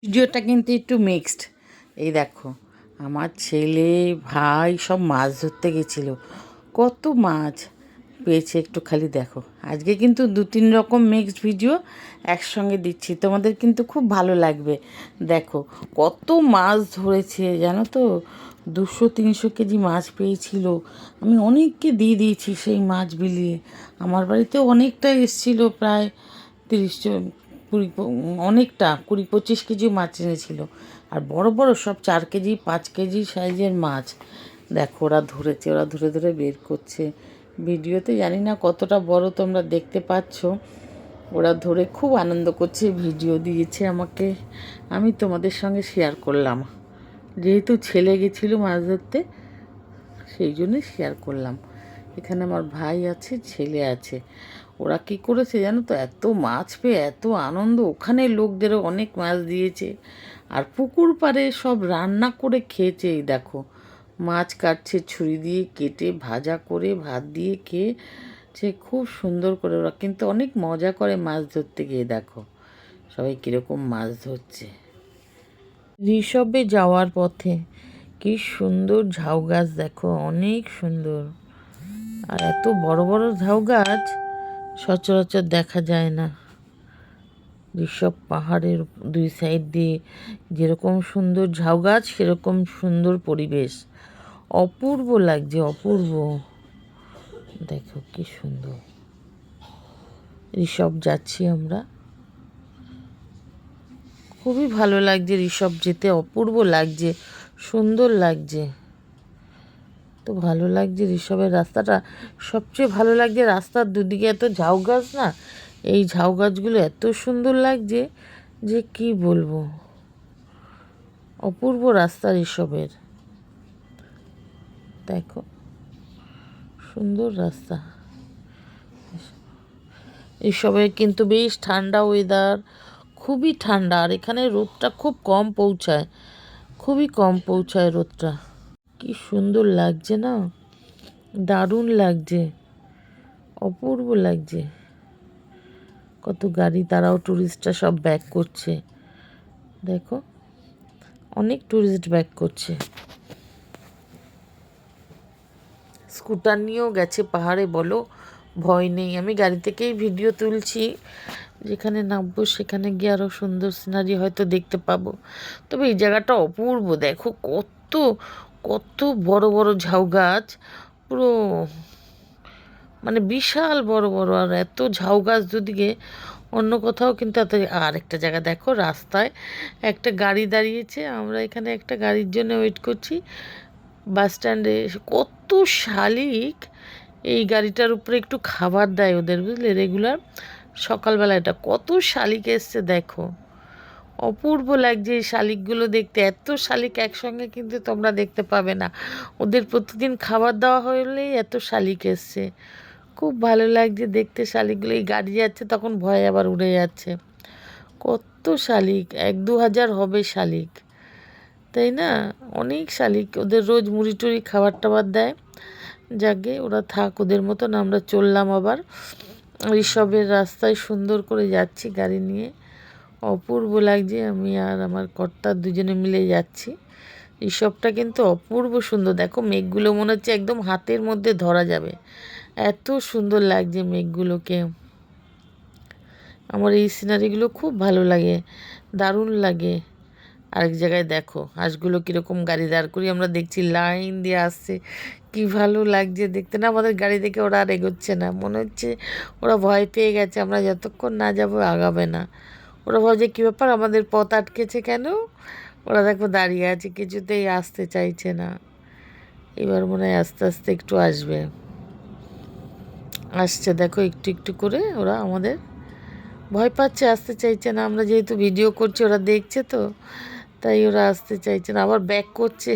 ভিডিওটা কিন্তু একটু মিক্সড। এই দেখো, আমার ছেলে ভাই সব মাছ ধরতে গেছিলো, কত মাছ পেয়েছে একটু খালি দেখো। আজকে কিন্তু 2-3 রকম মিক্সড ভিডিও একসঙ্গে দিচ্ছি, তোমাদের কিন্তু খুব ভালো লাগবে। দেখো কত মাছ ধরেছে জানো তো, 200-300 কেজি মাছ পেয়েছিল। আমি অনেককে দিয়ে দিয়েছি সেই মাছ বিলিয়ে। আমার বাড়িতেও অনেকটা এসেছিলো, প্রায় 30 কুড়ি অনেকটা 20-25 কেজি মাছ এনেছিল। আর বড় বড় সব 4 কেজি 5 কেজি সাইজের মাছ। দেখো ওরা ধরেছে, ওরা ধরে ধরে বের করছে। ভিডিওতে জানি না কতটা বড় তোমরা দেখতে পাচ্ছ। ওরা ধরে খুব আনন্দ করছে, ভিডিও দিয়েছে আমাকে, আমি তোমাদের সঙ্গে শেয়ার করলাম। যেহেতু ছেলে গেছিলো মাছ ধরতে, সেই জন্যই শেয়ার করলাম। এখানে আমার ভাই আছে, ছেলে আছে। ওরা কী করেছে জানো তো, এত মাছ পেয়ে এত আনন্দ, ওখানে লোকদেরও অনেক মাছ দিয়েছে। আর পুকুর পাড়ে সব রান্না করে খেয়েছে। এই দেখো মাছ কাটছে ছুরি দিয়ে, কেটে ভাজা করে ভাত দিয়ে খেয়েছে খুব সুন্দর করে। ওরা কিন্তু অনেক মজা করে মাছ ধরতে গিয়ে। দেখো সবাই কীরকম মাছ ধরছে। ঋষভে যাওয়ার পথে কি সুন্দর ঝাউ গাছ দেখো, অনেক সুন্দর। আর এত বড় বড় ঝাউ গাছ সচরাচর দেখা যায় না। ঋষভ পাহাড়ের 2 সাইড দিয়ে যেরকম সুন্দর ঝাউ গাছ, সেরকম সুন্দর পরিবেশ, অপূর্ব লাগছে, অপূর্ব। দেখো কি সুন্দর। ঋষভ যাচ্ছি আমরা, খুবই ভালো লাগছে ঋষভ যেতে, অপূর্ব লাগছে, সুন্দর লাগছে। তো ভালো লাগছে ঋষভের রাস্তাটা। সবচেয়ে ভালো লাগছে রাস্তার দুদিকে এত ঝাউ গাছ না, এই ঝাউ গাছগুলো এত সুন্দর লাগছে যে কি বলবো, অপূর্ব রাস্তা ঋষভের। দেখো সুন্দর রাস্তা। ঋষভের কিন্তু বেশ ঠান্ডা ওয়েদার, খুবই ঠান্ডা। আর এখানে রোদটা খুব কম পৌঁছায়, খুবই কম পৌঁছায় রোদটা। কি সুন্দর লাগছে না, দারুণ লাগছে, অপূর্ব লাগছে। কত গাড়ি, তারাও টুরিস্টরা সব ব্যাক করছে। দেখো অনেক টুরিস্ট ব্যাক করছে। স্কুটার নিয়েও গেছে পাহাড়ে, বলো ভয় নেই। আমি গাড়ি থেকেই ভিডিও তুলছি, যেখানে নামবো সেখানে গিয়ে আরও সুন্দর সিনারি হয়তো দেখতে পাবো। তবে এই জায়গাটা অপূর্ব। দেখো কত কত বড় বড় ঝাউ গাছ, পুরো মানে বিশাল বড় বড়। আর এত ঝাউ গাছ দুদিকে, অন্য কোথাও কিন্তু এত। আর একটা জায়গা দেখো, রাস্তায় একটা গাড়ি দাঁড়িয়েছে, আমরা এখানে একটা গাড়ির জন্য ওয়েট করছি বাস স্ট্যান্ডে। কত শালিক এই গাড়িটার উপরে একটু খাবার দেয় ওদের, বুঝলে, রেগুলার সকালবেলা। এটা কত শালিক এসছে দেখো, অপূর্ব লাগছে এই শালিকগুলো দেখতে। এত শালিক একসঙ্গে কিন্তু তোমরা দেখতে পাবে না, ওদের প্রতিদিন খাবার দেওয়া হলেই এত শালিক এসছে। খুব ভালো লাগছে দেখতে শালিকগুলো। এই গাড়ি যাচ্ছে তখন ভয়ে আবার উড়ে যাচ্ছে। কত শালিক, 1-2 হাজার হবে শালিক, তাই না? অনেক শালিক, ওদের রোজ মুড়ি টুড়ি খাবার টাবার দেয়। যাকে ওরা থাক ওদের মতন, আমরা চললাম আবার। ঋষভের রাস্তায় সুন্দর করে যাচ্ছি গাড়ি নিয়ে, অপূর্ব লাগছে। আমি আর আমার কর্তা দুজনে মিলে যাচ্ছি। ঋষভটা কিন্তু অপূর্ব সুন্দর। দেখো মেঘগুলো মনে হচ্ছে একদম হাতের মধ্যে ধরা যাবে, এত সুন্দর লাগছে মেঘগুলোকে। আমার এই সিনারিগুলো খুব ভালো লাগে, দারুণ লাগে। আরেক জায়গায় দেখো হাঁসগুলো কীরকম গাড়ি দাঁড় করিয়ে আমরা দেখছি, লাইন দিয়ে আসছে, কি ভালো লাগছে দেখতে না। আমাদের গাড়ি দেখে ওরা আর এগোচ্ছে না, মনে হচ্ছে ওরা ভয় পেয়ে গেছে, আমরা যতক্ষণ না যাব আগাবে না। ওরা ভাবছে কী ব্যাপার, আমাদের পথ আটকেছে কেন। ওরা দেখো দাঁড়িয়ে আছে, কিছুতেই আসতে চাইছে না। এবার মনে হয় আস্তে আস্তে একটু আসবে, আসছে দেখো একটু একটু করে। ওরা আমাদের ভয় পাচ্ছে, আসতে চাইছে না। আমরা যেহেতু ভিডিও করছি, ওরা দেখছে তো, তাই ওরা আসতে চাইছে না, আবার ব্যাক করছে।